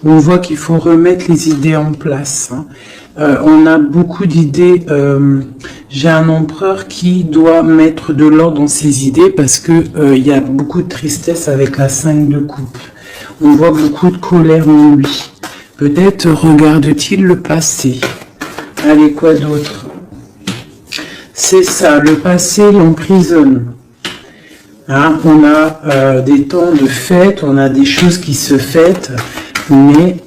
On voit qu'il faut remettre les idées en place. Hein. On a beaucoup d'idées. J'ai un empereur qui doit mettre de l'ordre dans ses idées parce que il y a beaucoup de tristesse avec la 5 de coupe. On voit beaucoup de colère en lui. Peut-être regarde-t-il le passé. Allez, quoi d'autre? C'est ça, le passé l'emprisonne. Hein, on a des temps de fête, on a des choses qui se fêtent, mais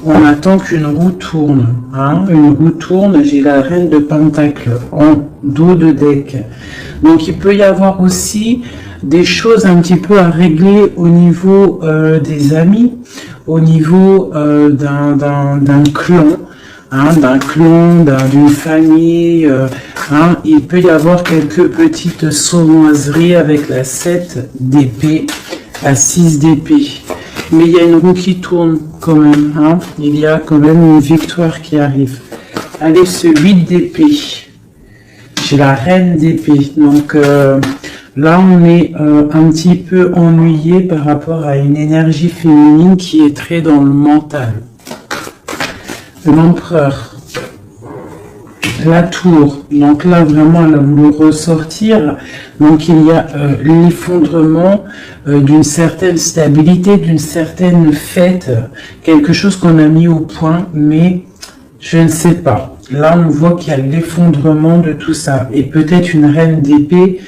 on attend qu'une roue tourne. Hein, une roue tourne, j'ai la reine de Pentacle en dos de deck. Donc il peut y avoir aussi des choses un petit peu à régler au niveau des amis, au niveau d'un clan. Hein, d'un clan, d'une famille, hein, il peut y avoir quelques petites sournoiseries avec la 7 d'épée, la 6 d'épée. Mais il y a une roue qui tourne quand même, hein, il y a quand même une victoire qui arrive. Allez, ce 8 d'épée, j'ai la reine d'épée, donc là on est un petit peu ennuyé par rapport à une énergie féminine qui est très dans le mental. L'empereur, la tour, donc là vraiment elle a voulu ressortir, donc il y a l'effondrement d'une certaine stabilité, d'une certaine fête, quelque chose qu'on a mis au point, mais je ne sais pas. Là on voit qu'il y a l'effondrement de tout ça, et peut-être une reine d'épée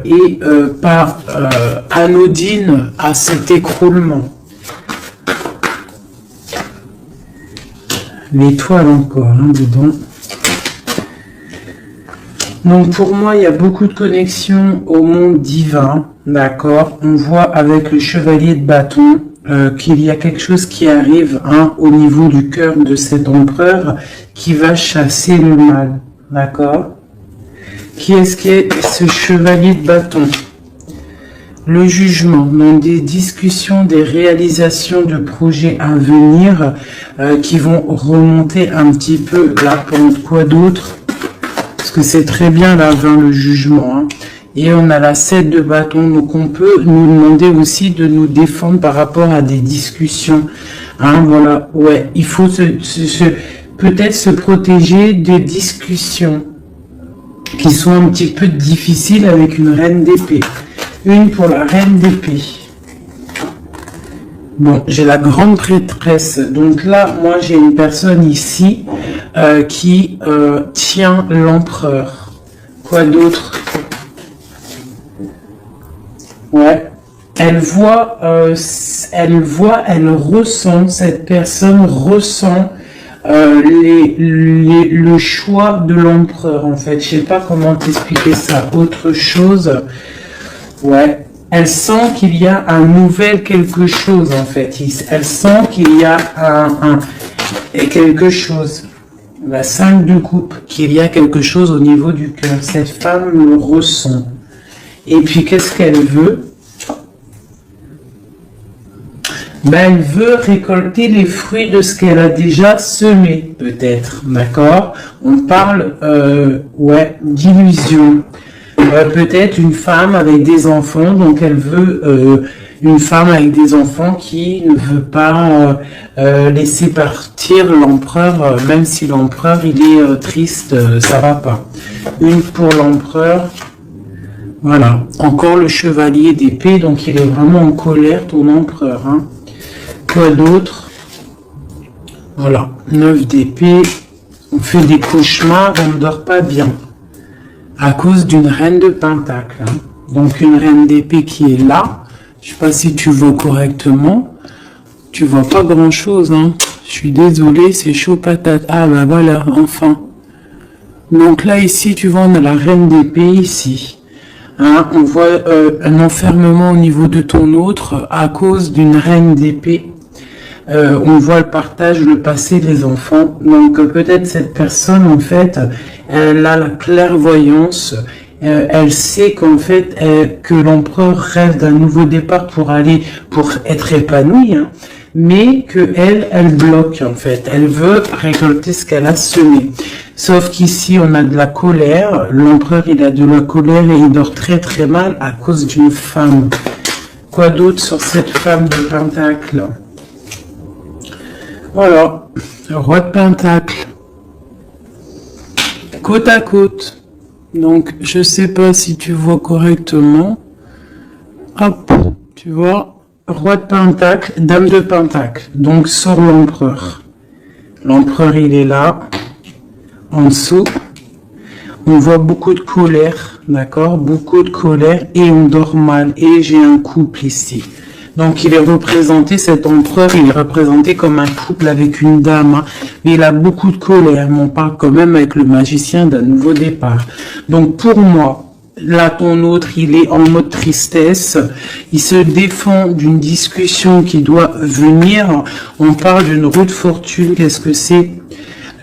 et pas anodine à cet écroulement. L'étoile encore, hein, dedans. Donc pour moi, il y a beaucoup de connexions au monde divin, d'accord. On voit avec le chevalier de bâton qu'il y a quelque chose qui arrive hein, au niveau du cœur de cet empereur qui va chasser le mal, d'accord. Qui est-ce qui est ce chevalier de bâton? Le jugement, donc des discussions, des réalisations de projets à venir qui vont remonter un petit peu la pente. Quoi d'autre? Parce que c'est très bien là, 20, le jugement. Hein. Et on a la 7 de bâton, donc on peut nous demander aussi de nous défendre par rapport à des discussions. Hein, voilà, ouais, il faut peut-être se protéger de discussions qui sont un petit peu difficiles avec une reine d'épée. Une pour la reine d'épée. Bon, j'ai la grande prêtresse. Donc là, moi, j'ai une personne ici qui tient l'empereur. Quoi d'autre? Ouais. Elle ressent, cette personne ressent le choix de l'empereur, en fait. Je sais pas comment t'expliquer ça. Autre chose... Ouais, elle sent qu'il y a un nouvel quelque chose en fait. Elle sent qu'il y a quelque chose. La 5 de coupe, qu'il y a quelque chose au niveau du cœur. Cette femme le ressent. Et puis qu'est-ce qu'elle veut? Ben, elle veut récolter les fruits de ce qu'elle a déjà semé, peut-être. D'accord? On parle, ouais, d'illusion. Peut-être une femme avec des enfants, donc elle veut une femme avec des enfants qui ne veut pas laisser partir l'empereur, même si l'empereur il est triste, ça va pas. Une pour l'empereur, voilà. Encore le chevalier d'épée, donc il est vraiment en colère, ton empereur. Hein. Quoi d'autre? Voilà, 9 d'épée, on fait des cauchemars, on ne dort pas bien. À cause d'une reine de pentacle. Hein. Donc une reine d'épée qui est là. Je sais pas si tu vois correctement. Tu vois pas grand chose. Hein. Je suis désolée, c'est chaud patate. Ah bah voilà, enfin. Donc là ici, tu vois, on a la reine d'épée ici. Hein, on voit un enfermement au niveau de ton autre à cause d'une reine d'épée. On voit le partage, le passé des enfants. Donc peut-être cette personne, en fait, elle a la clairvoyance. Elle sait qu'en fait, que l'empereur rêve d'un nouveau départ pour être épanoui. Hein, mais que elle bloque, en fait. Elle veut récolter ce qu'elle a semé. Sauf qu'ici, on a de la colère. L'empereur, il a de la colère et il dort très très mal à cause d'une femme. Quoi d'autre sur cette femme de Pentacle? Voilà, Roi de Pentacle. Côte à côte. Donc, je sais pas si tu vois correctement. Hop, tu vois, Roi de Pentacle, Dame de Pentacle. Donc, sur l'Empereur. L'Empereur, il est là. En dessous, on voit beaucoup de colère, d'accord? Beaucoup de colère et on dort mal. Et j'ai un couple ici. Donc, il est représenté, cet empereur, il est représenté comme un couple avec une dame. Hein. Mais il a beaucoup de colère. Mais on parle quand même avec le magicien d'un nouveau départ. Donc, pour moi, là, ton autre, il est en mode tristesse. Il se défend d'une discussion qui doit venir. On parle d'une roue de fortune. Qu'est-ce que c'est?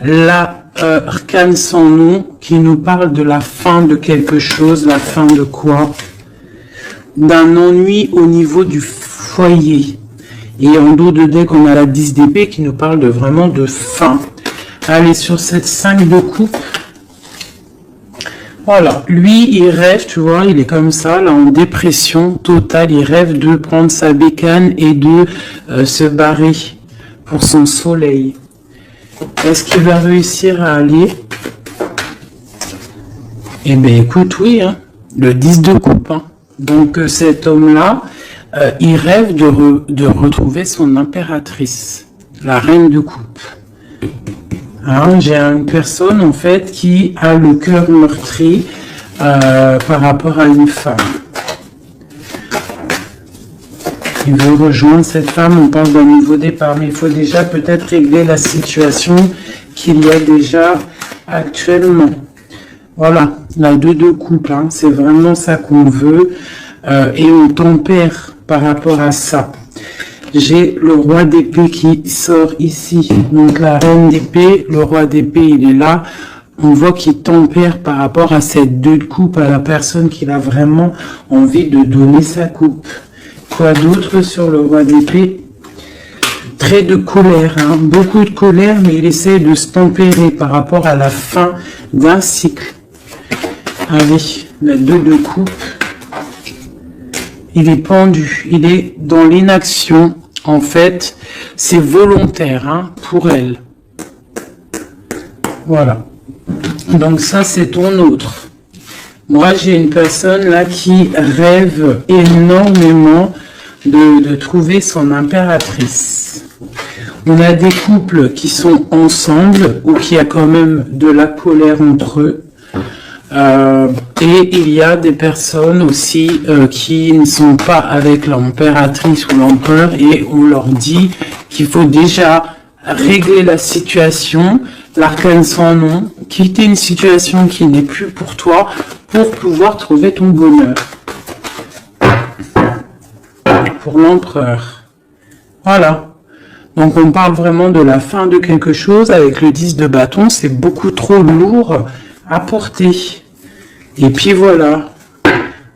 La arcane sans nom qui nous parle de la fin de quelque chose. La fin de quoi? D'un ennui au niveau du foyer. Et en dos de deck, on a la 10 d'épée qui nous parle de vraiment de fin. Allez, sur cette 5 de coupe. Voilà, lui, il rêve, tu vois, il est comme ça, là, en dépression totale. Il rêve de prendre sa bécane et de se barrer pour son soleil. Est-ce qu'il va réussir à aller? Eh bien, écoute, oui, hein, le 10 de coupe. Hein. Donc, cet homme-là, il rêve de retrouver son impératrice, la reine de coupe. Hein, j'ai une personne, en fait, qui a le cœur meurtri par rapport à une femme. Il veut rejoindre cette femme, on parle d'un nouveau départ, mais il faut déjà peut-être régler la situation qu'il y a déjà actuellement. Voilà, la 2 de coupe, hein, c'est vraiment ça qu'on veut, et on tempère par rapport à ça. J'ai le roi d'épée qui sort ici, donc la reine d'épée, le roi d'épée, il est là. On voit qu'il tempère par rapport à cette 2 de coupe, à la personne qui a vraiment envie de donner sa coupe. Quoi d'autre sur le roi d'épée? Très de colère, hein, beaucoup de colère, mais il essaie de se tempérer par rapport à la fin d'un cycle. Allez, la 2 de coupe. Il est pendu, il est dans l'inaction. En fait, c'est volontaire hein, pour elle. Voilà. Donc ça, c'est ton autre. Moi, j'ai une personne là qui rêve énormément de trouver son impératrice. On a des couples qui sont ensemble ou qui a quand même de la colère entre eux. Et il y a des personnes aussi qui ne sont pas avec l'impératrice ou l'empereur et on leur dit qu'il faut déjà régler la situation, l'arcane sans nom, quitter une situation qui n'est plus pour toi pour pouvoir trouver ton bonheur. Pour l'empereur. Voilà. Donc on parle vraiment de la fin de quelque chose avec le 10 de bâton, c'est beaucoup trop lourd à porter. Et puis voilà.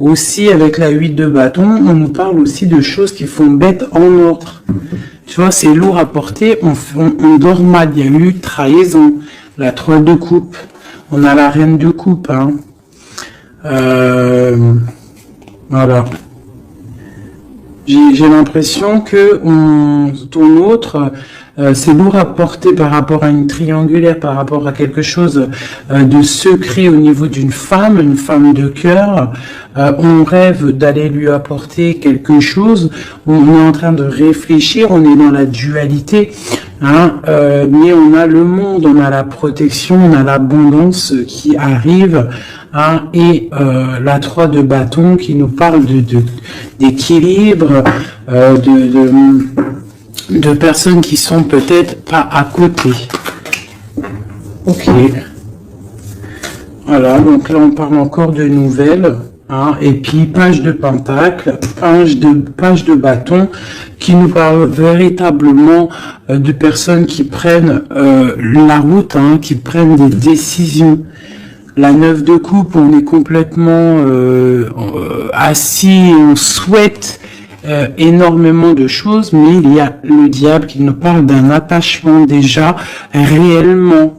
Aussi avec la 8 de bâton, on nous parle aussi de choses qui font bête en ordre. Tu vois, c'est lourd à porter, on dort mal, il y a eu trahison. La 3 de coupe, on a la reine de coupe. Hein. Voilà. J'ai l'impression que ton autre, c'est lourd à porter par rapport à une triangulaire, par rapport à quelque chose de secret au niveau d'une femme, une femme de cœur. On rêve d'aller lui apporter quelque chose. On est en train de réfléchir, on est dans la dualité. Hein, mais on a le monde, on a la protection, on a l'abondance qui arrive. Hein, et la 3 de bâton qui nous parle d'équilibre, de personnes qui sont peut-être pas à côté. Ok. Voilà, donc là on parle encore de nouvelles. Hein, et puis page de pentacle, page de bâton, qui nous parle véritablement de personnes qui prennent la route, hein, qui prennent des décisions. La 9 de coupe, on est complètement assis, on souhaite énormément de choses, mais il y a le diable qui nous parle d'un attachement déjà réellement.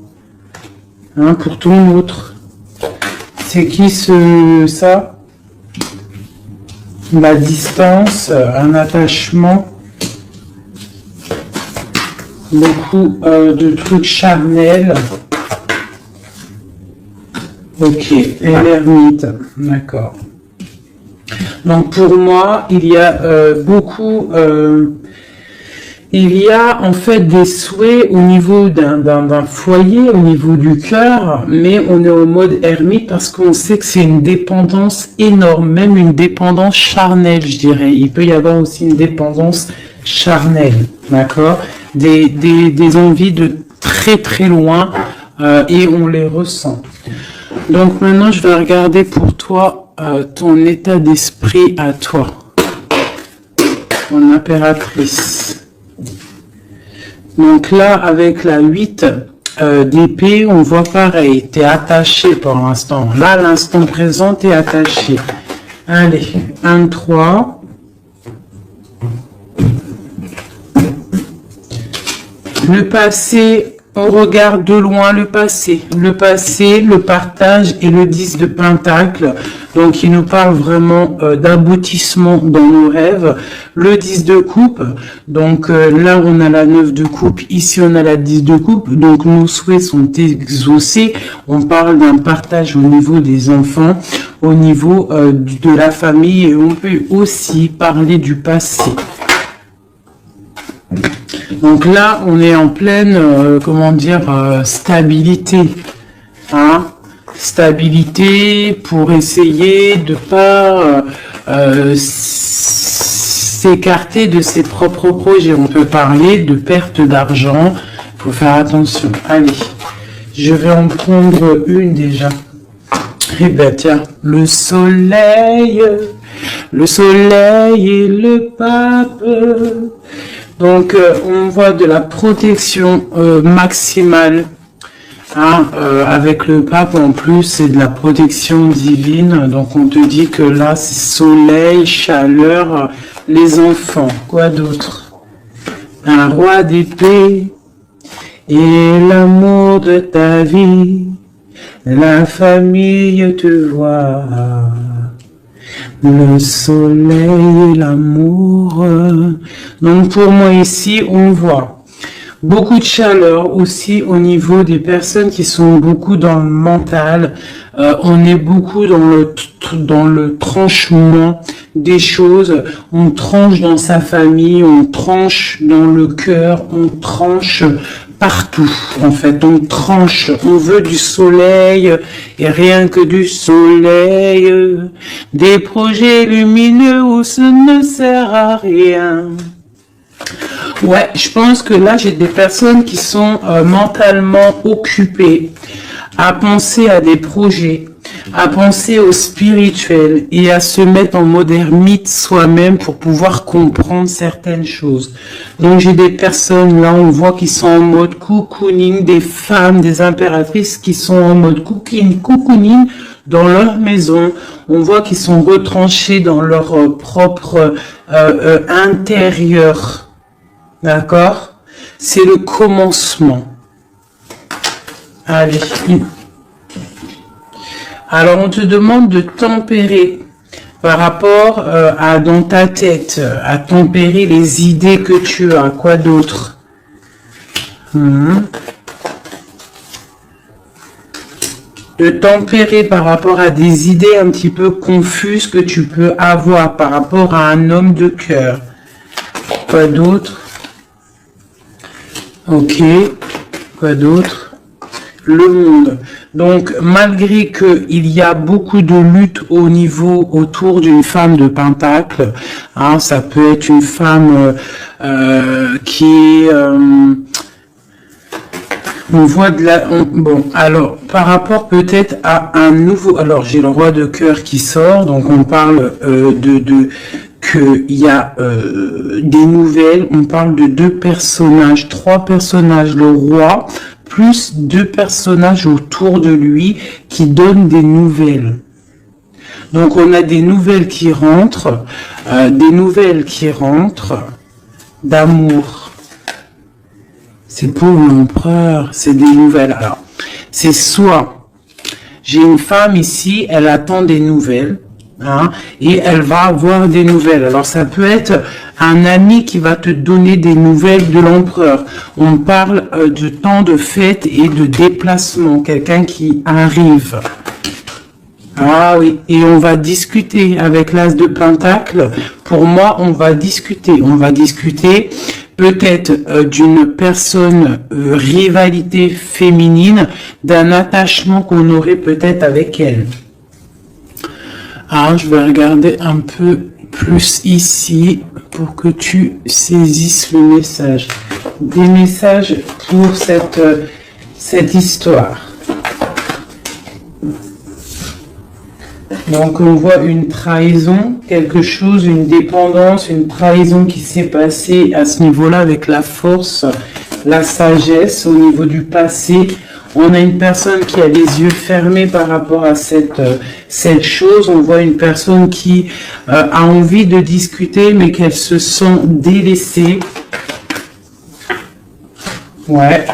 Hein, pour ton autre. C'est qui ça? la distance, un attachement, beaucoup de trucs charnels. Ok, et l'ermite, d'accord. Donc pour moi, il y a il y a en fait des souhaits au niveau d'un foyer, au niveau du cœur, mais on est en mode ermite parce qu'on sait que c'est une dépendance énorme, même une dépendance charnelle, je dirais. Il peut y avoir aussi une dépendance charnelle, d'accord, des envies de très très loin et on les ressent. Donc maintenant, je vais regarder pour toi ton état d'esprit à toi, mon impératrice. Donc là, avec la 8 d'épée, on voit pareil, tu es attaché pour l'instant. Là, l'instant présent, tu es attaché. Allez, 1, 3. Le passé, on regarde de loin le passé, le partage et le 10 de pentacle. Donc, il nous parle vraiment d'aboutissement dans nos rêves. Le 10 de coupe, donc là, on a la 9 de coupe, ici, on a la 10 de coupe. Donc, nos souhaits sont exaucés. On parle d'un partage au niveau des enfants, au niveau de la famille. Et on peut aussi parler du passé. Donc là, on est en pleine, stabilité. Hein, stabilité pour essayer de pas s'écarter de ses propres projets. On peut parler de perte d'argent. Il faut faire attention. Allez, je vais en prendre une déjà. Eh ben tiens, le soleil et le pape. Donc, on voit de la protection maximale. Hein, avec le pape en plus, c'est de la protection divine. Donc, on te dit que là, c'est soleil, chaleur, les enfants. Quoi d'autre? Un roi d'épée et l'amour de ta vie. La famille te voit. Le soleil et l'amour. Donc pour moi ici, on voit beaucoup de chaleur aussi au niveau des personnes qui sont beaucoup dans le mental. On est beaucoup dans le tranchement des choses. On tranche dans sa famille, on tranche dans le cœur, on tranche partout, en fait, on tranche, on veut du soleil, et rien que du soleil, des projets lumineux où ce ne sert à rien. Ouais, je pense que là, j'ai des personnes qui sont mentalement occupées à penser à des projets, à penser au spirituel et à se mettre en mode ermite soi-même pour pouvoir comprendre certaines choses. Donc j'ai des personnes là, on voit qui sont en mode cocooning, des femmes, des impératrices qui sont en mode cocooning dans leur maison. On voit qu'ils sont retranchés dans leur propre intérieur. D'accord? C'est le commencement. Allez. Alors, on te demande de tempérer par rapport à dans ta tête, à tempérer les idées que tu as. Quoi d'autre? De tempérer par rapport à des idées un petit peu confuses que tu peux avoir par rapport à un homme de cœur. Quoi d'autre? Ok. Quoi d'autre? Le monde. Donc, malgré qu'il y a beaucoup de lutte au niveau autour d'une femme de pentacle, hein, ça peut être une femme qui est... on voit de la... bon, alors, par rapport peut-être à un nouveau... Alors, j'ai le roi de cœur qui sort, donc on parle qu'il y a des nouvelles, on parle de 2 personnages, 3 personnages, le roi, plus 2 personnages autour de lui qui donnent des nouvelles. Donc on a des nouvelles qui rentrent, d'amour. C'est pour l'empereur, c'est des nouvelles. Alors, c'est soit, j'ai une femme ici, elle attend des nouvelles, hein, et elle va avoir des nouvelles. Alors ça peut être un ami qui va te donner des nouvelles de l'empereur. On parle de temps de fête et de déplacement, quelqu'un qui arrive. Ah oui, et on va discuter avec l'as de Pentacle. Pour moi, on va discuter peut-être d'une personne, rivalité féminine, d'un attachement qu'on aurait peut-être avec elle. Alors, je vais regarder un peu plus ici pour que tu saisisses le message. Des messages pour cette histoire. Donc, on voit une trahison, quelque chose, une dépendance, une trahison qui s'est passée à ce niveau-là avec la force, la sagesse au niveau du passé. On a une personne qui a les yeux fermés par rapport à cette chose. On voit une personne qui a envie de discuter, mais qu'elle se sent délaissée. Ouais.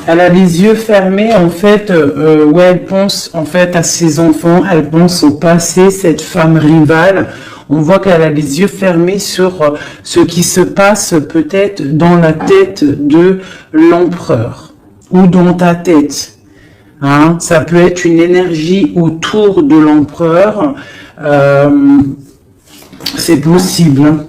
Elle a les yeux fermés, en fait, ouais, elle pense en fait à ses enfants, elle pense au passé, cette femme rivale. On voit qu'elle a les yeux fermés sur ce qui se passe peut-être dans la tête de l'empereur ou dans ta tête. Hein? Ça peut être une énergie autour de l'empereur. C'est possible. Hein?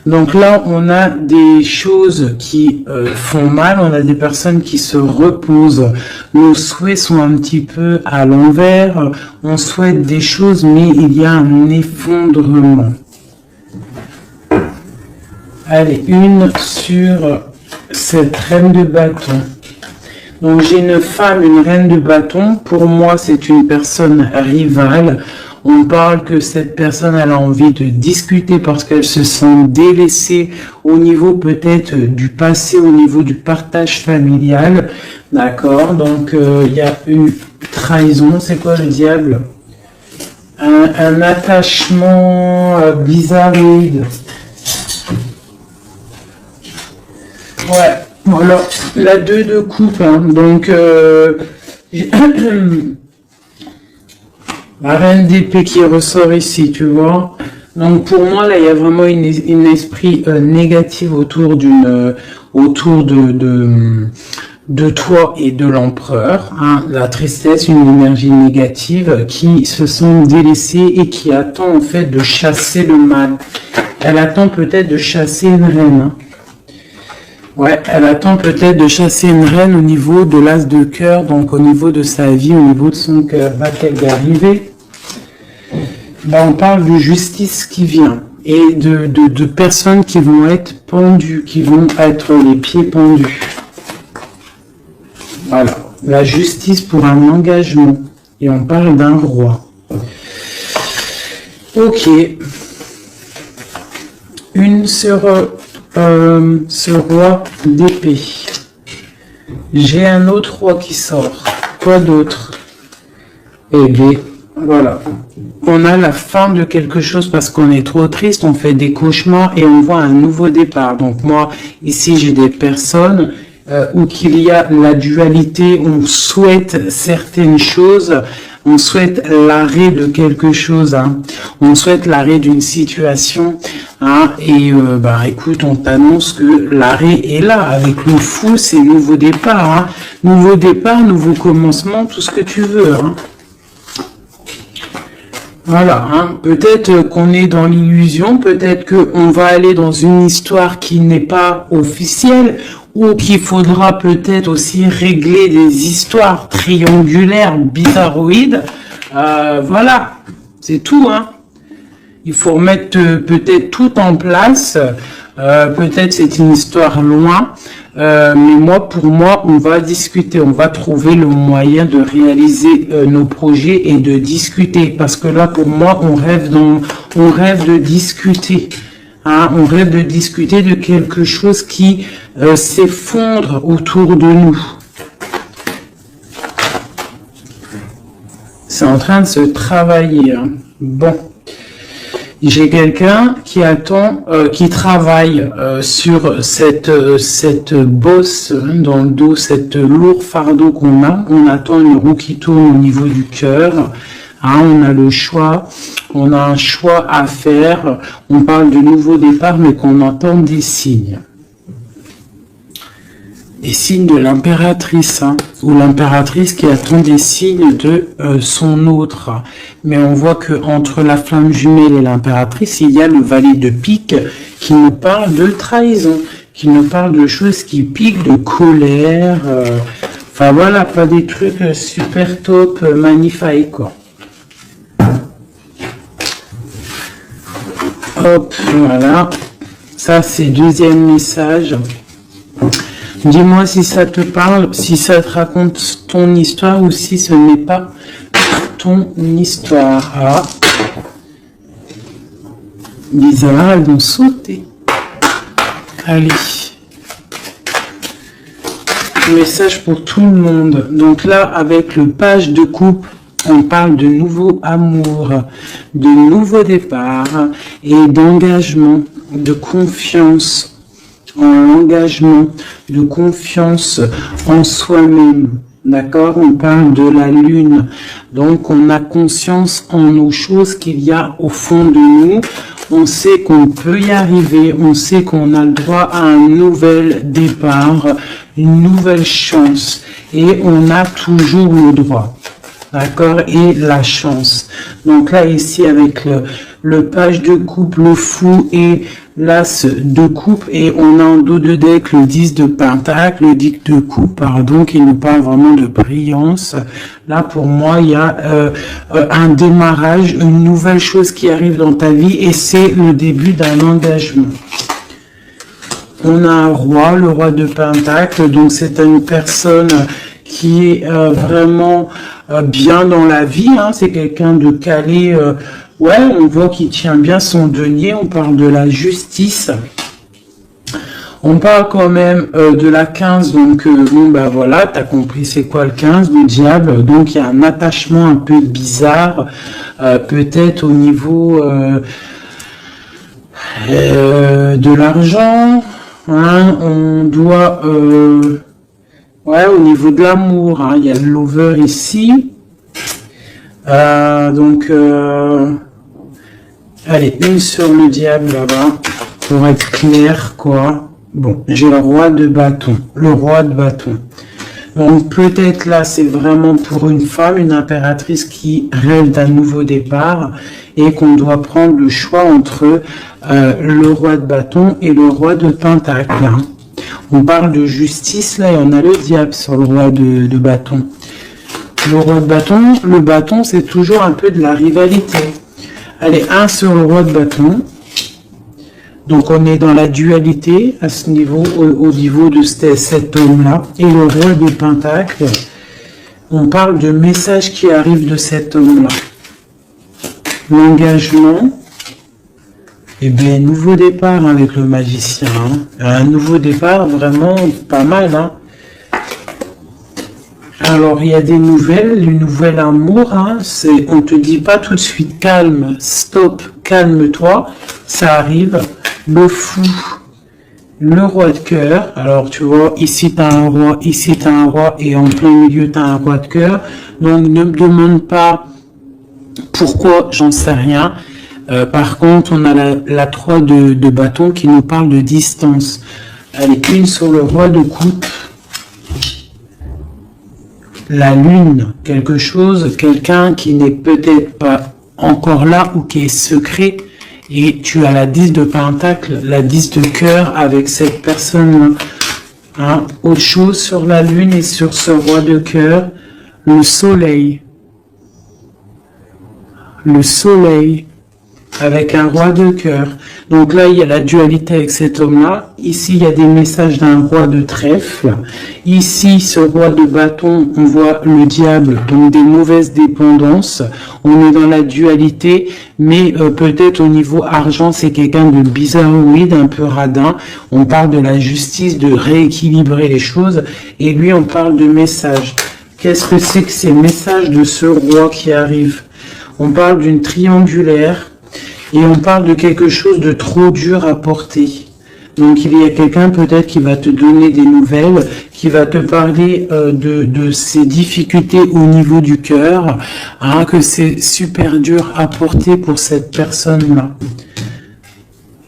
Donc là, on a des choses qui font mal, on a des personnes qui se reposent. Nos souhaits sont un petit peu à l'envers, on souhaite des choses, mais il y a un effondrement. Allez, une sur cette reine de bâton. Donc j'ai une femme, une reine de bâton. Pour moi, c'est une personne rivale. On parle que cette personne elle a envie de discuter parce qu'elle se sent délaissée au niveau peut-être du passé, au niveau du partage familial. D'accord, donc il y a une trahison. C'est quoi le diable? Un attachement bizarroïde. Ouais, voilà, la 2 de coupe. Hein. Donc... la reine d'épée qui ressort ici, tu vois. Donc pour moi, là, il y a vraiment une esprit négatif autour de toi et de l'empereur. Hein. La tristesse, une énergie négative qui se sent délaissée et qui attend en fait de chasser le mal. Elle attend peut-être de chasser une reine. Hein. Ouais, elle attend peut-être de chasser une reine au niveau de l'as de cœur, donc au niveau de sa vie, au niveau de son cœur. Va-t-elle y arriver? Ben, on parle de justice qui vient et de personnes qui vont être pendues, qui vont être les pieds pendus. Voilà, la justice pour un engagement. Et on parle d'un roi. Ok. Une sur... ce roi d'épée. J'ai un autre roi qui sort. Quoi d'autre? Eh bien, voilà. On a la fin de quelque chose parce qu'on est trop triste, on fait des cauchemars et on voit un nouveau départ. Donc moi, ici, j'ai des personnes où qu'il y a la dualité, on souhaite certaines choses, on souhaite l'arrêt de quelque chose, hein. On souhaite l'arrêt d'une situation, hein. Et bah écoute, on t'annonce que l'arrêt est là, avec le fou, c'est nouveau départ, hein. Nouveau départ, nouveau commencement, tout ce que tu veux, hein. Voilà, hein. Peut-être qu'on est dans l'illusion, peut-être qu'on va aller dans une histoire qui n'est pas officielle, ou qu'il faudra peut-être aussi régler des histoires triangulaires, bizarroïdes. Voilà, c'est tout, hein. Il faut remettre peut-être tout en place. Peut-être c'est une histoire loin. Mais moi, pour moi, on va discuter. On va trouver le moyen de réaliser nos projets et de discuter. Parce que là, pour moi, on rêve de discuter. Hein, on rêve de discuter de quelque chose qui s'effondre autour de nous. C'est en train de se travailler. Hein. Bon. J'ai quelqu'un qui attend, qui travaille sur cette bosse dans le dos, cette lourd fardeau qu'on a. On attend une roue qui tourne au niveau du cœur. Hein, on a le choix, on a un choix à faire. On parle de nouveau départ, mais qu'on entend des signes. Des signes de l'impératrice, hein, ou l'impératrice qui attend des signes de son autre. Mais on voit que entre la flamme jumelle et l'impératrice, il y a le valet de pique qui nous parle de trahison, qui nous parle de choses qui piquent, de colère. Enfin voilà, pas des trucs super top, magnifiques quoi. Hop, voilà. Ça c'est deuxième message. Dis-moi si ça te parle, si ça te raconte ton histoire ou si ce n'est pas ton histoire. Ah. Bizarre, elles vont sauter. Allez. Message pour tout le monde. Donc là, avec le page de coupe, on parle de nouveau amour, de nouveau départ et d'engagement, de confiance. En engagement, de confiance en soi-même. D'accord? On parle de la lune. Donc, on a conscience en nos choses qu'il y a au fond de nous. On sait qu'on peut y arriver. On sait qu'on a le droit à un nouvel départ, une nouvelle chance. Et on a toujours le droit. D'accord? Et la chance. Donc là, ici, avec le page de coupe, le fou et l'as de coupe, et on a en dos de deck le 10 de pentacle, le 10 de coupe, pardon, qui nous parle vraiment de brillance. Là, pour moi, il y a un démarrage, une nouvelle chose qui arrive dans ta vie, et c'est le début d'un engagement. On a un roi, le roi de pentacle, donc c'est une personne qui est vraiment bien dans la vie, hein, c'est quelqu'un de calé, ouais, on voit qu'il tient bien son denier, on parle de la justice, on parle quand même de la 15, donc bon bah voilà, t'as compris c'est quoi le 15, le diable, donc il y a un attachement un peu bizarre, peut-être au niveau de l'argent, hein, on doit... ouais, au niveau de l'amour, hein, il y a le lover ici. Donc, allez, une sur le diable là-bas, pour être clair, quoi. Bon, j'ai le roi de bâton, le roi de bâton. Donc, peut-être là, c'est vraiment pour une femme, une impératrice qui rêve d'un nouveau départ et qu'on doit prendre le choix entre le roi de bâton et le roi de pentacle, hein. On parle de justice, là, et on a le diable sur le roi de bâton. Le roi de bâton, le bâton, c'est toujours un peu de la rivalité. Allez, un sur le roi de bâton. Donc, on est dans la dualité, à ce niveau, au niveau de cet homme-là. Et le roi de pentacle, on parle de messages qui arrivent de cet homme-là. L'engagement. Eh bien, nouveau départ avec le magicien. Hein. Un nouveau départ vraiment pas mal. Hein. Alors, il y a des nouvelles, le nouvel amour. Hein, on te dit pas tout de suite calme, stop, calme-toi. Ça arrive. Le fou, le roi de cœur. Alors, tu vois, ici tu as un roi, ici tu as un roi, et en plein milieu tu as un roi de cœur. Donc, ne me demande pas pourquoi, j'en sais rien. Par contre, on a la 3 de bâton qui nous parle de distance. Allez, une sur le roi de coupe. La lune, quelque chose, quelqu'un qui n'est peut-être pas encore là ou qui est secret. Et tu as la 10 de pentacle, la 10 de cœur avec cette personne-là. Hein, autre chose sur la lune et sur ce roi de cœur, le soleil. Le soleil. Avec un roi de cœur. Donc là, il y a la dualité avec cet homme-là. Ici, il y a des messages d'un roi de trèfle. Ici, ce roi de bâton, on voit le diable, donc des mauvaises dépendances. On est dans la dualité, mais peut-être au niveau argent, c'est quelqu'un de bizarroïde, un peu radin. On parle de la justice, de rééquilibrer les choses. Et lui, on parle de messages. Qu'est-ce que c'est que ces messages de ce roi qui arrive? On parle d'une triangulaire. Et on parle de quelque chose de trop dur à porter. Donc il y a quelqu'un peut-être qui va te donner des nouvelles, qui va te parler de ses difficultés au niveau du cœur, hein, que c'est super dur à porter pour cette personne-là.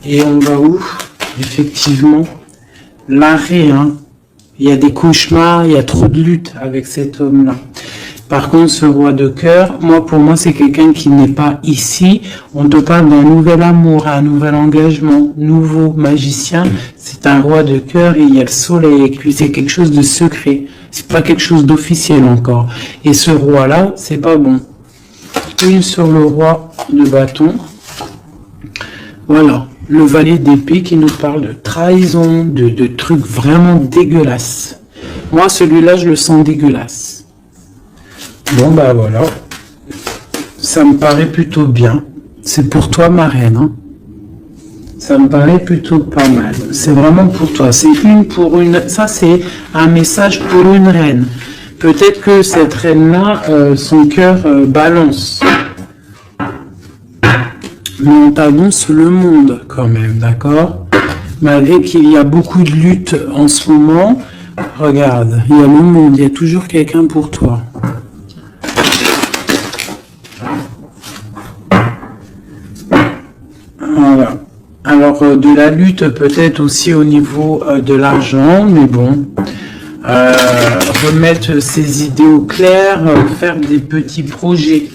Et on va où? Effectivement, l'arrêt, hein. Il y a des cauchemars, il y a trop de lutte avec cet homme-là. Par contre, ce roi de cœur, pour moi, c'est quelqu'un qui n'est pas ici. On te parle d'un nouvel amour, un nouvel engagement, nouveau magicien. C'est un roi de cœur et il y a le soleil avec lui. C'est quelque chose de secret. C'est pas quelque chose d'officiel encore. Et ce roi-là, c'est pas bon. Une sur le roi de bâton. Voilà. Le valet d'épée qui nous parle de trahison, de trucs vraiment dégueulasses. Moi, celui-là, je le sens dégueulasse. Bon, bah voilà. Ça me paraît plutôt bien. C'est pour toi, ma reine. Hein. Ça me paraît plutôt pas mal. C'est vraiment pour toi. C'est une pour une. Ça, c'est un message pour une reine. Peut-être que cette reine-là, son cœur balance. Mais on t'annonce le monde quand même, d'accord? Malgré qu'il y a beaucoup de luttes en ce moment, regarde, il y a le monde, il y a toujours quelqu'un pour toi. Voilà. Alors, de la lutte peut-être aussi au niveau de l'argent, mais bon, remettre ses idées au clair, faire des petits projets.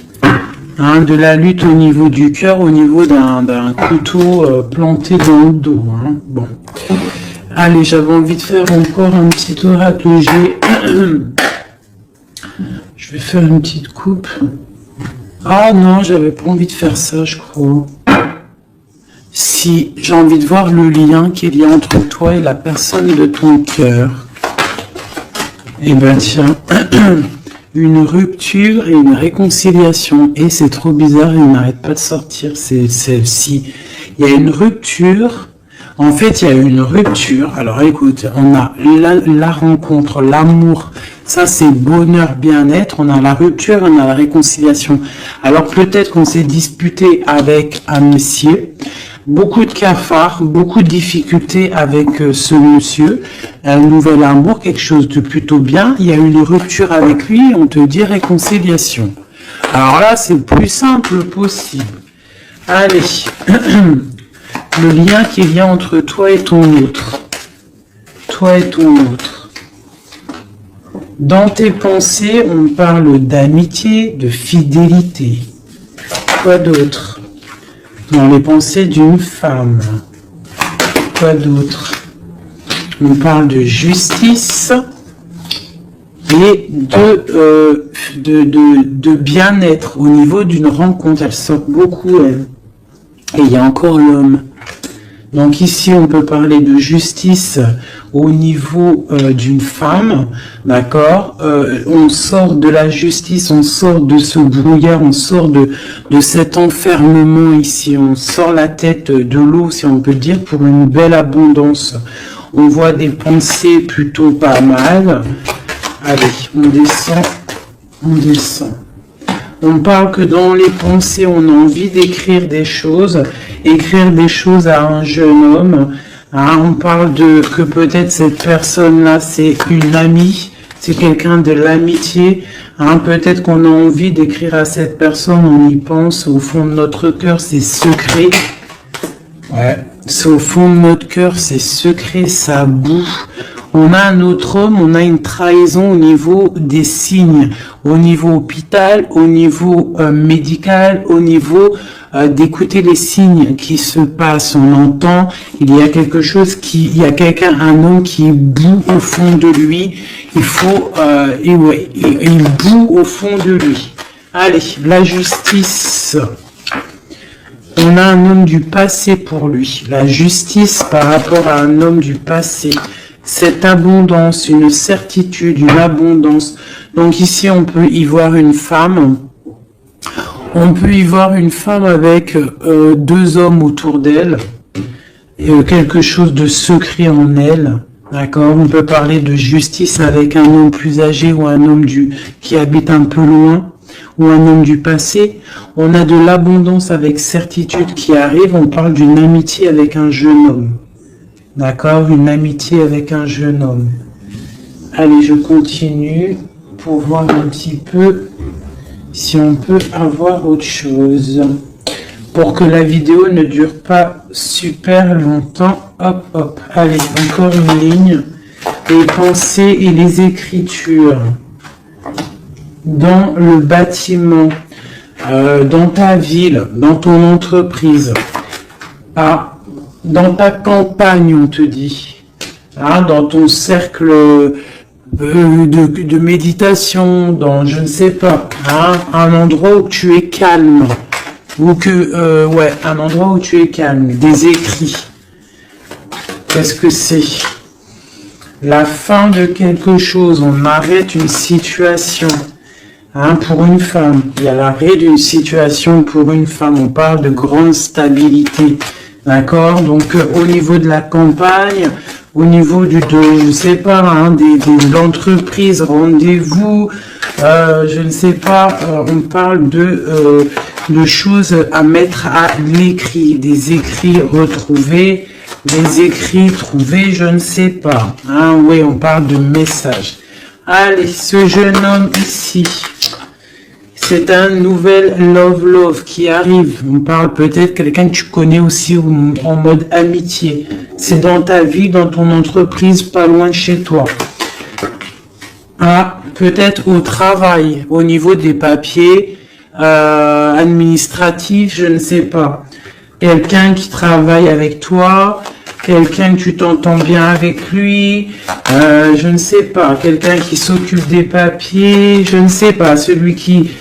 Hein, de la lutte au niveau du cœur, au niveau d'un couteau planté dans le dos. Hein. Bon. Allez, j'avais envie de faire encore un petit oracle G. Je vais faire une petite coupe. Ah non, j'avais pas envie de faire ça, je crois. Si, j'ai envie de voir le lien qu'il y a entre toi et la personne de ton cœur. Eh ben tiens, une rupture et une réconciliation. Et c'est trop bizarre, il n'arrête pas de sortir. C'est celle-ci. Il y a une rupture. En fait, il y a une rupture. Alors écoute, on a la rencontre, l'amour. Ça, c'est bonheur, bien-être. On a la rupture, on a la réconciliation. Alors peut-être qu'on s'est disputé avec un monsieur. Beaucoup de cafards, beaucoup de difficultés avec ce monsieur. Un nouvel amour, quelque chose de plutôt bien. Il y a eu une rupture avec lui, on te dit réconciliation. Alors là, c'est le plus simple possible. Allez, le lien qu'il y a entre toi et ton autre. Toi et ton autre. Dans tes pensées, on parle d'amitié, de fidélité. Quoi d'autre? Dans les pensées d'une femme. Quoi d'autre? On parle de justice et de bien-être au niveau d'une rencontre. Elle sort beaucoup, elle. Et il y a encore l'homme. Donc ici, on peut parler de justice au niveau d'une femme, d'accord? On sort de la justice, on sort de ce brouillard, on sort de cet enfermement ici, on sort la tête de l'eau, si on peut dire, pour une belle abondance. On voit des pensées plutôt pas mal. Allez, on descend, on descend. On parle que dans les pensées, on a envie d'écrire des choses à un jeune homme. Hein, on parle que peut-être cette personne-là, c'est une amie, c'est quelqu'un de l'amitié. Hein, peut-être qu'on a envie d'écrire à cette personne, on y pense, au fond de notre cœur, c'est secret. Ouais. C'est au fond de notre cœur, c'est secret, ça boue. On a un autre homme, on a une trahison au niveau des signes, au niveau hôpital, au niveau médical, au niveau d'écouter les signes qui se passent. On entend, il y a quelque chose il y a quelqu'un, un homme qui boue au fond de lui. Il faut, il boue au fond de lui. Allez, la justice. On a un homme du passé pour lui. La justice par rapport à un homme du passé. Cette abondance, une certitude, une abondance. Donc ici, on peut y voir une femme. On peut y voir une femme avec deux hommes autour d'elle. Quelque chose de secret en elle. D'accord? On peut parler de justice avec un homme plus âgé ou un homme qui habite un peu loin. ou un homme du passé. On a de l'abondance avec certitude qui arrive. On parle d'une amitié avec un jeune homme. D'accord? Une amitié avec un jeune homme. Allez, je continue pour voir un petit peu si on peut avoir autre chose. Pour que la vidéo ne dure pas super longtemps. Hop, hop. Allez, encore une ligne. Les pensées et les écritures. Dans le bâtiment, dans ta ville, dans ton entreprise, dans ta campagne, on te dit, dans ton cercle de méditation, dans, je ne sais pas, un endroit où tu es calme, ou que, un endroit où tu es calme, des écrits. Qu'est-ce que c'est? La fin de quelque chose, on arrête une situation. Pour une femme, il y a l'arrêt d'une situation pour une femme, on parle de grande stabilité, d'accord? Donc au niveau de la campagne, au niveau je sais pas, de l'entreprise, rendez-vous, je ne sais pas, on parle de choses à mettre à l'écrit, des écrits retrouvés, des écrits trouvés, je ne sais pas, oui, on parle de messages. Allez, ce jeune homme ici, c'est un nouvel love qui arrive. On parle peut-être quelqu'un que tu connais aussi en mode amitié. C'est dans ta vie, dans ton entreprise, pas loin de chez toi. Peut-être au travail, au niveau des papiers administratifs, je ne sais pas. Quelqu'un qui travaille avec toi, quelqu'un que tu t'entends bien avec lui, je ne sais pas, quelqu'un qui s'occupe des papiers, je ne sais pas, celui qui,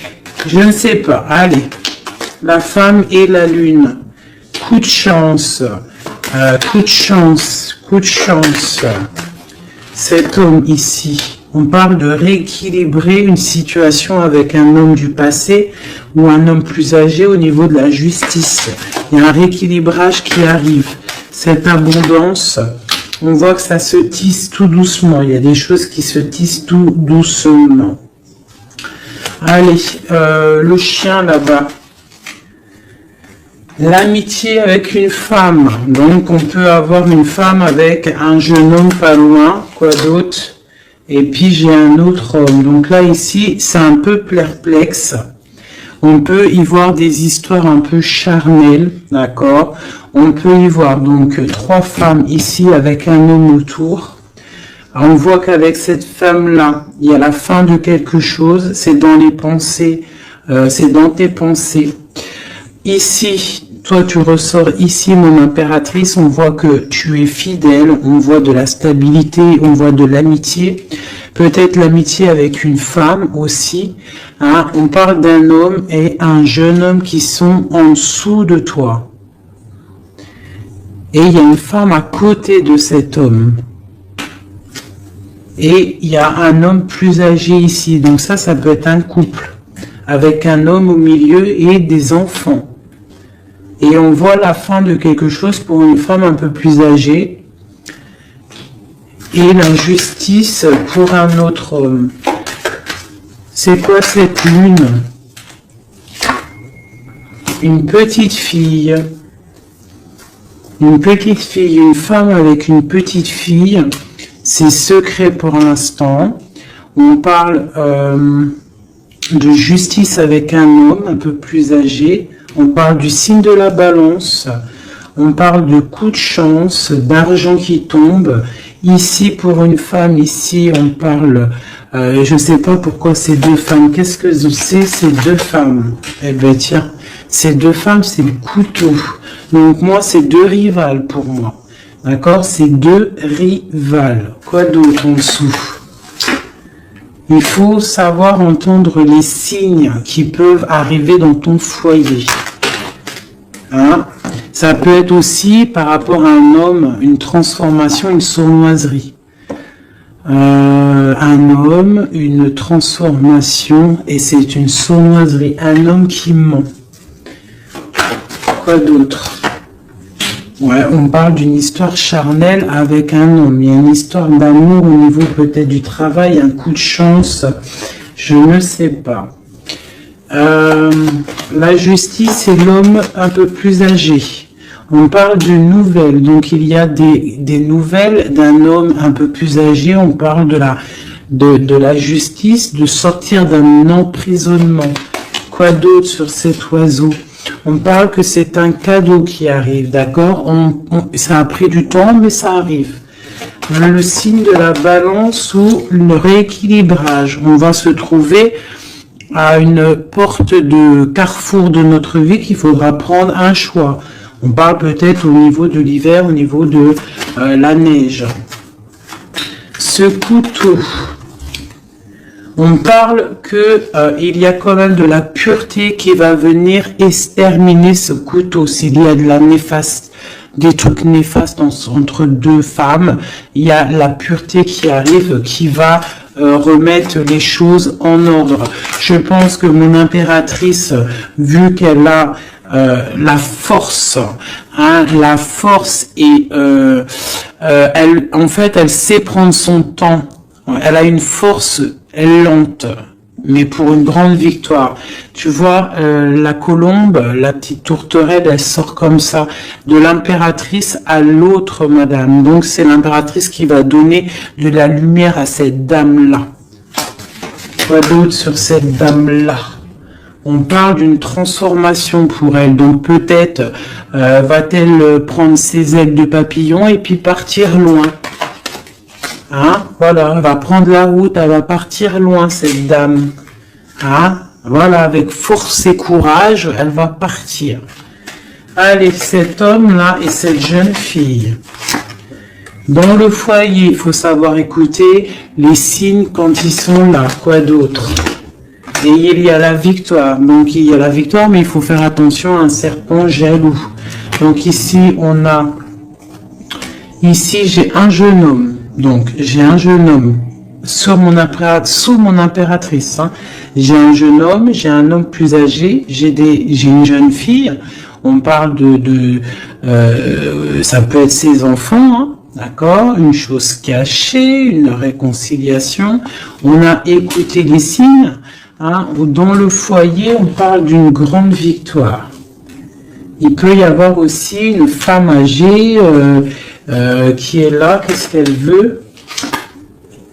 je ne sais pas, allez, la femme et la lune, coup de chance, cet homme ici, on parle de rééquilibrer une situation avec un homme du passé ou un homme plus âgé au niveau de la justice, il y a un rééquilibrage qui arrive. Cette abondance, on voit que ça se tisse tout doucement. Il y a des choses qui se tissent tout doucement. Allez, le chien là-bas. L'amitié avec une femme. Donc, on peut avoir une femme avec un jeune homme pas loin. Quoi d'autre? Et puis, j'ai un autre homme. Donc là, ici, c'est un peu perplexe. On peut y voir des histoires un peu charnelles, d'accord? On peut y voir donc 3 femmes ici avec un homme autour. Alors, on voit qu'avec cette femme-là, il y a la fin de quelque chose. C'est dans les pensées, c'est dans tes pensées. Ici, toi tu ressors ici, mon impératrice, on voit que tu es fidèle, on voit de la stabilité, on voit de l'amitié. Peut-être l'amitié avec une femme aussi. On parle d'un homme et un jeune homme qui sont en dessous de toi. Et il y a une femme à côté de cet homme. Et il y a un homme plus âgé ici. Donc ça peut être un couple. Avec un homme au milieu et des enfants. Et on voit la fin de quelque chose pour une femme un peu plus âgée. Et l'injustice pour un autre homme. C'est quoi cette lune? Une petite fille. Une femme avec une petite fille. C'est secret pour l'instant. On parle de justice avec un homme un peu plus âgé. On parle du signe de la balance. On parle de coup de chance, d'argent qui tombe. Ici, pour une femme, ici, on parle, je ne sais pas pourquoi ces 2 femmes. Qu'est-ce que c'est ces 2 femmes? Eh bien, tiens, ces 2 femmes, c'est le couteau. Donc, moi, c'est 2 rivales pour moi. D'accord? C'est 2 rivales. Quoi d'autre en dessous? Il faut savoir entendre les signes qui peuvent arriver dans ton foyer. Ça peut être aussi par rapport à un homme, une transformation, une sournoiserie. Un homme, une transformation, et c'est une sournoiserie. Un homme qui ment. Quoi d'autre? Ouais, on parle d'une histoire charnelle avec un homme. Il y a une histoire d'amour au niveau peut-être du travail, un coup de chance. Je ne sais pas. La justice et l'homme un peu plus âgé. On parle de nouvelles, donc il y a des nouvelles d'un homme un peu plus âgé. On parle de la justice, de sortir d'un emprisonnement. Quoi d'autre sur cet oiseau? On parle que c'est un cadeau qui arrive, d'accord? Ça a pris du temps, mais ça arrive. Le signe de la balance ou le rééquilibrage. On va se trouver à une porte de carrefour de notre vie qu'il faudra prendre un choix. On parle peut-être au niveau de l'hiver, au niveau de la neige. Ce couteau, on parle que il y a quand même de la pureté qui va venir exterminer ce couteau. S'il y a de la néfaste, des trucs néfastes entre deux femmes, il y a la pureté qui arrive, qui va remettre les choses en ordre. Je pense que mon impératrice, vu qu'elle a la force, la force et elle sait prendre son temps. Elle a une force lente, mais pour une grande victoire. Tu vois, la colombe, la petite tourterelle, elle sort comme ça, de l'impératrice à l'autre madame. Donc c'est l'impératrice qui va donner de la lumière à cette dame-là. Quoi d'autre sur cette dame-là? On parle d'une transformation pour elle, donc peut-être va-t-elle prendre ses ailes de papillon et puis partir loin. Voilà, elle va prendre la route, elle va partir loin cette dame. Voilà, avec force et courage, elle va partir. Allez, cet homme-là et cette jeune fille. Dans le foyer, il faut savoir écouter les signes quand ils sont là. Quoi d'autre? Et il y a la victoire. Donc il y a la victoire, mais il faut faire attention à un serpent jaloux. Donc ici, on a... Ici, j'ai un jeune homme. Donc j'ai un jeune homme sous mon impératrice. J'ai un jeune homme, j'ai un homme plus âgé, j'ai une jeune fille. On parle ça peut être ses enfants, d'accord, une chose cachée, une réconciliation. On a écouté les signes. Dans le foyer, on parle d'une grande victoire. Il peut y avoir aussi une femme âgée qui est là. Qu'est-ce qu'elle veut?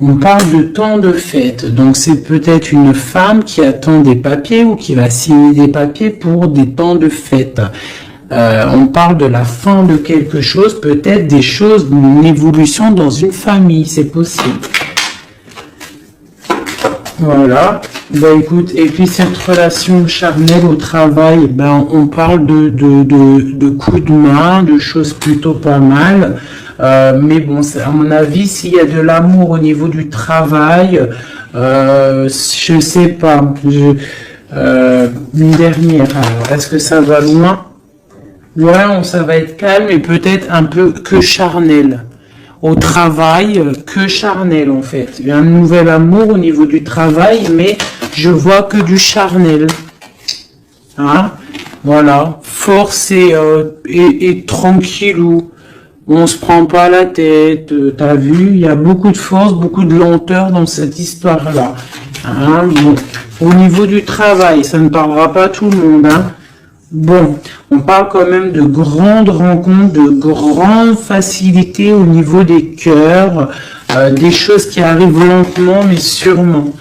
On parle de temps de fête. Donc c'est peut-être une femme qui attend des papiers ou qui va signer des papiers pour des temps de fête. On parle de la fin de quelque chose, peut-être des choses, une évolution dans une famille, c'est possible. Voilà. Écoute, et puis cette relation charnelle au travail, on parle de coups de main, de choses plutôt pas mal. Mais bon, à mon avis, s'il y a de l'amour au niveau du travail, je sais pas. Une dernière. Alors, est-ce que ça va loin? Ouais, ça va être calme et peut-être un peu que charnel. Au travail, que charnel en fait. Il y a un nouvel amour au niveau du travail, mais je vois que du charnel. Voilà, force et tranquillou. On se prend pas la tête. T'as vu, il y a beaucoup de force, beaucoup de lenteur dans cette histoire-là. Bon. Au niveau du travail, ça ne parlera pas à tout le monde. Bon, on parle quand même de grandes rencontres, de grandes facilités au niveau des cœurs, des choses qui arrivent lentement mais sûrement.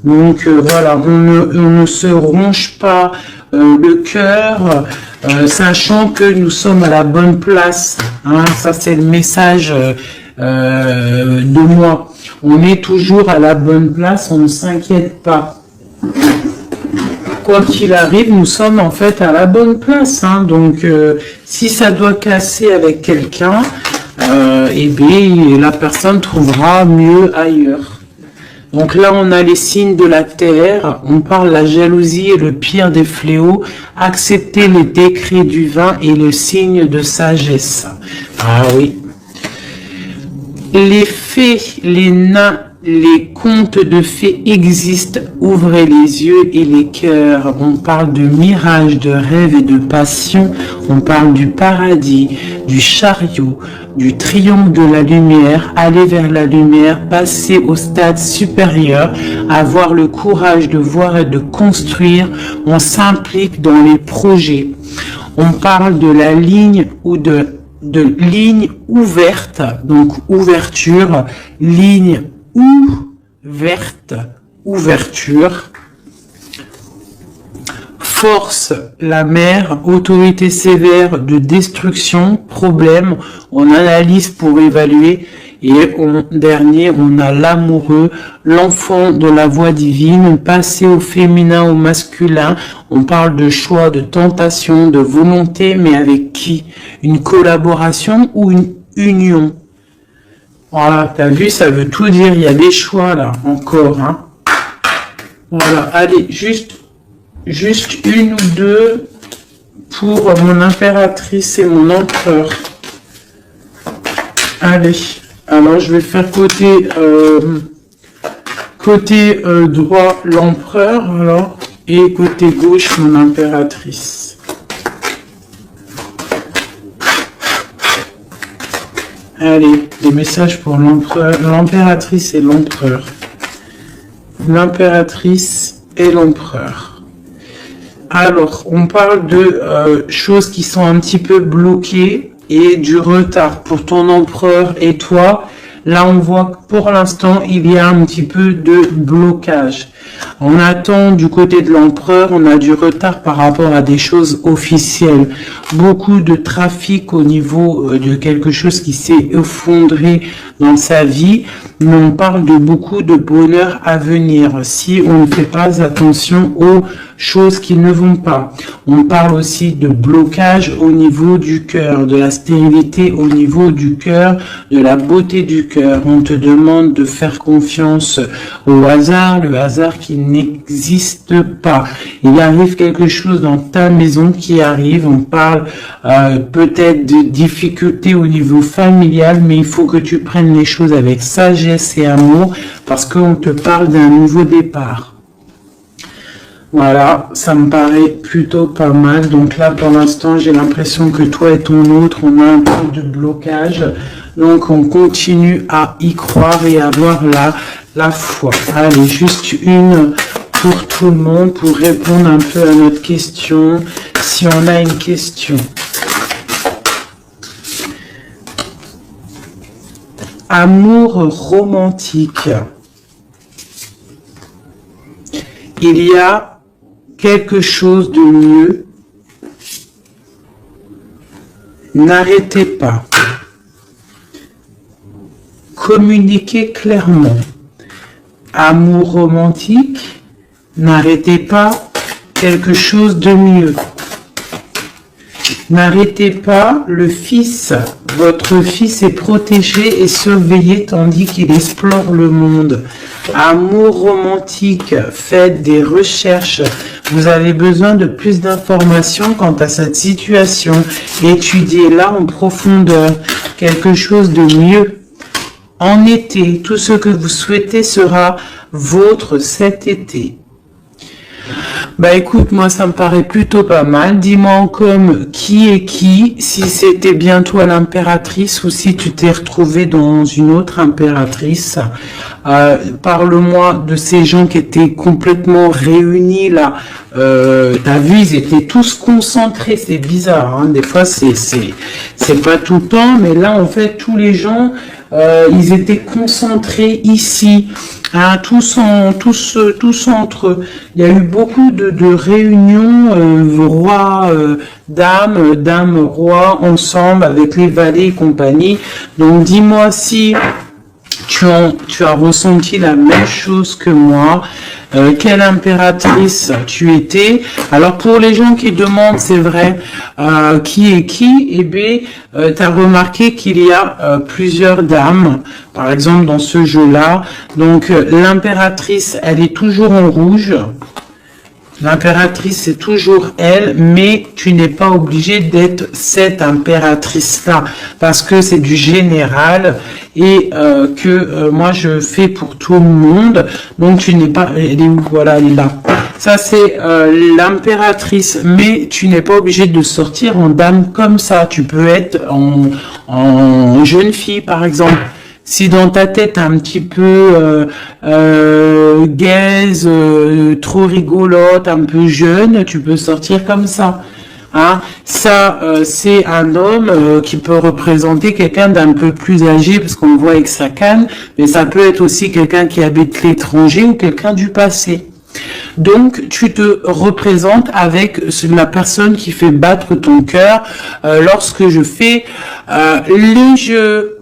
Donc voilà, on ne se ronge pas le cœur, sachant que nous sommes à la bonne place. Ça c'est le message de moi. On est toujours à la bonne place, on ne s'inquiète pas. Quoi qu'il arrive, nous sommes en fait à la bonne place. Donc, si ça doit casser avec quelqu'un, la personne trouvera mieux ailleurs. Donc là, on a les signes de la terre. On parle de la jalousie et le pire des fléaux. Accepter les décrets du vin et le signe de sagesse. Ah oui. Les fées, les nains, les contes de fées existent, ouvrez les yeux et les cœurs. On parle de mirage, de rêve et de passion. On parle du paradis, du chariot, du triomphe de la lumière, aller vers la lumière, passer au stade supérieur, avoir le courage de voir et de construire. On s'implique dans les projets. On parle de la ligne ou de ligne ouverte, donc ouverture, ligne ouverte, ouverture. Force, la mer, autorité sévère de destruction, problème, on analyse pour évaluer. Et en dernier, on a l'amoureux, l'enfant de la voix divine, passé au féminin, au masculin. On parle de choix, de tentation, de volonté, mais avec qui? Une collaboration ou une union? Voilà, t'as vu, ça veut tout dire. Il y a des choix là, encore. Hein. Voilà, allez, juste une ou deux pour mon impératrice et mon empereur. Allez. Alors, je vais faire côté droit l'empereur, alors, et côté gauche mon impératrice. Allez, des messages pour l'empereur, l'impératrice et l'empereur. L'impératrice et l'empereur. Alors, on parle de choses qui sont un petit peu bloquées et du retard pour ton empereur et toi. Là, on voit que pour l'instant, il y a un petit peu de blocage. On attend du côté de l'empereur, on a du retard par rapport à des choses officielles. Beaucoup de trafic au niveau de quelque chose qui s'est effondré dans sa vie. Mais on parle de beaucoup de bonheur à venir si on ne fait pas attention aux choses qui ne vont pas. On parle aussi de blocage au niveau du cœur, de la stérilité au niveau du cœur, de la beauté du cœur. On te demande de faire confiance au hasard, le hasard qui n'existe pas. Il arrive quelque chose dans ta maison qui arrive. On parle peut-être de difficultés au niveau familial, mais il faut que tu prennes les choses avec sagesse et amour parce qu'on te parle d'un nouveau départ. Voilà, ça me paraît plutôt pas mal. Donc là, pour l'instant, j'ai l'impression que toi et ton autre, on a un peu de blocage. Donc, on continue à y croire et à avoir la foi. Allez, juste une pour tout le monde pour répondre un peu à notre question, si on a une question. Amour romantique. Il y a quelque chose de mieux. N'arrêtez pas. Communiquez clairement. Amour romantique, n'arrêtez pas quelque chose de mieux. N'arrêtez pas le fils. Votre fils est protégé et surveillé tandis qu'il explore le monde. Amour romantique, faites des recherches. Vous avez besoin de plus d'informations quant à cette situation. Étudiez-la en profondeur. Quelque chose de mieux. En été, tout ce que vous souhaitez sera vôtre cet été. Bah écoute, moi ça me paraît plutôt pas mal. Dis-moi en com qui est qui, si c'était bien toi l'impératrice ou si tu t'es retrouvé dans une autre impératrice. Parle-moi de ces gens qui étaient complètement réunis là. T'as vu, ils étaient tous concentrés, c'est bizarre, hein. Des fois c'est pas tout le temps, mais là en fait tous les gens ils étaient concentrés ici. Hein, tous entre eux. Il y a eu beaucoup de réunions, roi, dame, roi, ensemble avec les valets et compagnie. Donc dis-moi si tu as ressenti la même chose que moi. Quelle impératrice tu étais? Alors pour les gens qui demandent, c'est vrai, qui est qui? Eh bien, tu as remarqué qu'il y a plusieurs dames, par exemple dans ce jeu-là. Donc l'impératrice, elle est toujours en rouge. L'impératrice, c'est toujours elle, mais tu n'es pas obligé d'être cette impératrice-là, parce que c'est du général et que moi je fais pour tout le monde. Donc tu n'es pas, elle est où? Voilà, elle est là. Ça c'est l'impératrice, mais tu n'es pas obligé de sortir en dame comme ça. Tu peux être en jeune fille, par exemple. Si dans ta tête un petit peu gaze, trop rigolote, un peu jeune, tu peux sortir comme ça. Hein? Ça, c'est un homme qui peut représenter quelqu'un d'un peu plus âgé, parce qu'on le voit avec sa canne, mais ça peut être aussi quelqu'un qui habite l'étranger ou quelqu'un du passé. Donc, tu te représentes avec la personne qui fait battre ton cœur lorsque je fais les jeux.